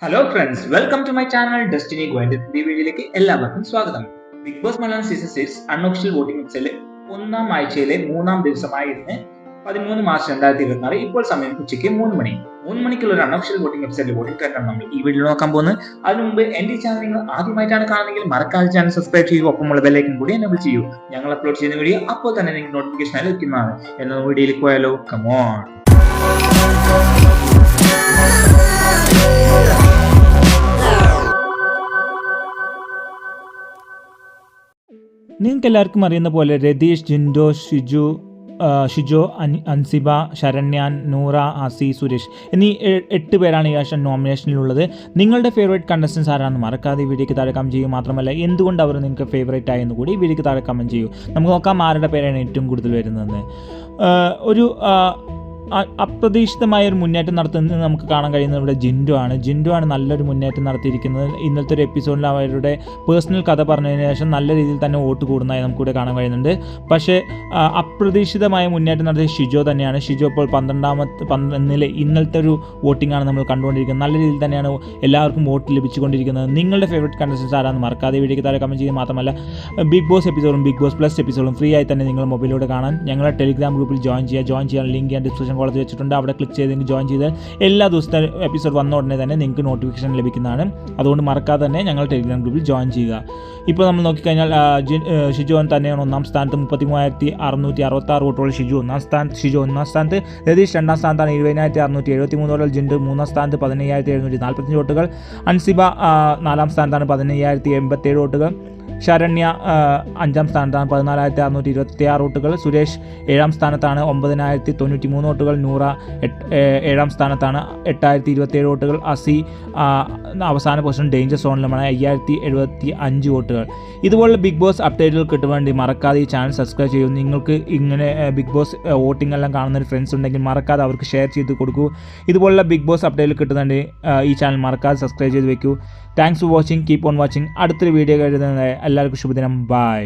Hello friends, welcome to my channel Destiny ഗോയിന്റെ വീഡിയോയിലേക്ക് എല്ലാവർക്കും സ്വാഗതം. Bigg Boss Malayalam season 6 unofficial voting വെബ്സൈറ്റിൽ ഒന്നാം ആഴ്ചയിലെ 3-ാം ദിവസമായ ഇന്ന് 13 മാർച്ച് 2024 ഇപ്പോൾ സമയം ഉച്ചയ്ക്ക് 3 മണി. 3 മണിക്കുള്ള ഒരു അൺഒഫീഷ്യൽ വോട്ടിംഗ് വെബ്സൈറ്റിൽ വോട്ടിംഗ് ട്രെൻഡാണ് നമ്മൾ ഈ വീഡിയോയിൽ നോക്കാൻ പോകുന്നത്. അതിനു മുമ്പ് എന്റെ ചാനൽ നിങ്ങൾ ആദ്യമായിട്ടാണ് കാണുന്നതെങ്കിൽ മറക്കാതെ ചാനൽ സബ്സ്ക്രൈബ് ചെയ്യൂ, ഒപ്പമുള്ള ബെല്ലൈക്കൻ കൂടി എനേബിൾ ചെയ്യൂ. ഞങ്ങൾ അപ്ലോഡ് ചെയ്യുന്ന വീഡിയോ അപ്പോൾ തന്നെ നിങ്ങൾക്ക് നോട്ടിഫിക്കേഷൻ ലഭിക്കുന്നതാണ്. എന്ന വീഡിയോയിലേക്ക് പോയാലോ, കമോൺ. നിങ്ങൾക്ക് എല്ലാവർക്കും അറിയുന്ന പോലെ രതീഷ്, ജിൻഡോ, ഷിജോ, അൻസിബ, ശരണ്യാൻ, നൂറ, ആസി, സുരേഷ് എന്നീ 8 പേരാണ് ഈ വർഷം നോമിനേഷനിലുള്ളത്. നിങ്ങളുടെ ഫേവറേറ്റ് കണ്ടസ്റ്റൻസ് ആരാണെന്ന് മറക്കാതെ ഈ വീഡിയോക്ക് താഴെ കമന്റ് ചെയ്യൂ. മാത്രമല്ല എന്തുകൊണ്ട് അവർ നിങ്ങൾക്ക് ഫേവറേറ്റ് ആയെന്ന് കൂടി ഈ വീഡിയോക്ക് താഴെ കമന്റ് ചെയ്യൂ. നമുക്ക് നോക്കാം ആരുടെ പേരാണ് ഏറ്റവും കൂടുതൽ വരുന്നത്. ഒരു അപ്രതീക്ഷിതമായ ഒരു മുന്നേറ്റം നടത്തുന്നത് നമുക്ക് കാണാൻ കഴിയുന്നത് ഇവിടെ ജിൻഡോ ആണ് നല്ലൊരു മുന്നേറ്റം നടത്തിയിരിക്കുന്നത്. ഇന്നലത്തെ ഒരു എപ്പിസോഡിൽ അവരുടെ പേഴ്സണൽ കഥ പറഞ്ഞതിന് ശേഷം നല്ല രീതിയിൽ തന്നെ വോട്ട് കൂടുന്നതായി നമുക്കിവിടെ കാണാൻ കഴിയുന്നുണ്ട്. പക്ഷേ അപ്രതീക്ഷിതമായ മുന്നേറ്റം നടത്തിയ ഷിജോ തന്നെയാണ്. ഷിജോ ഇപ്പോൾ 12 ഇന്നലത്തെ ഒരു വോട്ടിംഗ് ആണ് നമ്മൾ കണ്ടുകൊണ്ടിരിക്കുന്നത്. നല്ല രീതിയിൽ തന്നെയാണ് എല്ലാവർക്കും വോട്ട് ലഭിച്ചുകൊണ്ടിരിക്കുന്നത്. നിങ്ങളുടെ ഫേവറേറ്റ് കണ്ടസ്റ്റൻസ് ആരാണെന്ന് മറക്കാതെ വീഡിയോക്ക് താഴെ കമന്റ് ചെയ്യുക. മാത്രമല്ല ബിഗ് ബോസ് എപ്പിസോഡും ബിഗ് ബോസ് പ്ലസ് എപ്പിസോഡും ഫ്രീ ആയി തന്നെ നിങ്ങൾ മൊബൈലിലൂടെ കാണാൻ ഞങ്ങളുടെ ടെലിഗ്രാം ഗ്രൂപ്പിൽ ജോയിൻ ചെയ്യാൻ ലിങ്ക് ഞാൻ ഡിസ്ക്രിപ്ഷൻ കോളേജ് വെച്ചിട്ടുണ്ട്. അവിടെ ക്ലിക്ക് ചെയ്തെങ്കിൽ ജോയിൻ ചെയ്താൽ എല്ലാ ദിവസത്തെ എപ്പിസോഡ് വന്ന ഉടനെ തന്നെ നിങ്ങൾക്ക് നോട്ടിഫിക്കേഷൻ ലഭിക്കുന്നതാണ്. അതുകൊണ്ട് മറക്കാതെ തന്നെ ഞങ്ങൾ ടെലിഗ്രാം ഗ്രൂപ്പിൽ ജോയിൻ ചെയ്യുക. ഇപ്പോൾ നമ്മൾ നോക്കിക്കഴിഞ്ഞാൽ ഷിജോ തന്നെയാണ് ഒന്നാം സ്ഥാനത്ത് 33,666 വോട്ടുകൾ. ഷിജോ ഒന്നാം സ്ഥാനത്ത്. രതീഷ് 2-ാം സ്ഥാനത്താണ് 20,673 വോട്ടുകൾ. ജിൻഡു 3-ാം സ്ഥാനത്ത് 15,745 വോട്ടുകൾ. അൻസിബ 4-ാം സ്ഥാനത്താണ് 15,087 വോട്ടുകൾ. ശരണ്യ 5-ാം സ്ഥാനത്താണ് 14,626 വോട്ടുകൾ. സുരേഷ് 7-ാം സ്ഥാനത്താണ് 9,093 വോട്ടുകൾ. നൂറ 7-ാം സ്ഥാനത്താണ് 8,027 വോട്ടുകൾ. അസി അവസാന പൊസിഷൻ ഡേഞ്ചർ സോണിലുമാണ് 5,075 വോട്ടുകൾ. ഇതുപോലുള്ള ബിഗ് ബോസ് അപ്ഡേറ്റുകൾ കിട്ടാൻ വേണ്ടി മറക്കാതെ ഈ ചാനൽ സബ്സ്ക്രൈബ് ചെയ്യൂ. നിങ്ങൾക്ക് ഇങ്ങനെ ബിഗ് ബോസ് വോട്ടിംഗ് എല്ലാം കാണുന്ന ഒരു ഫ്രണ്ട്സ് ഉണ്ടെങ്കിൽ മറക്കാതെ അവർക്ക് ഷെയർ ചെയ്ത് കൊടുക്കൂ. ഇതുപോലുള്ള ബിഗ് ബോസ് അപ്ഡേറ്റുകൾ കിട്ടുന്നുണ്ട്. ഈ ചാനൽ മറക്കാതെ സബ്സ്ക്രൈബ് ചെയ്ത് വെക്കൂ. Thanks for watching. Keep on watching. അടുത്തൊരു വീഡിയോ കഴിയുന്നത് എല്ലാവർക്കും ശുഭദിനം. ബൈ.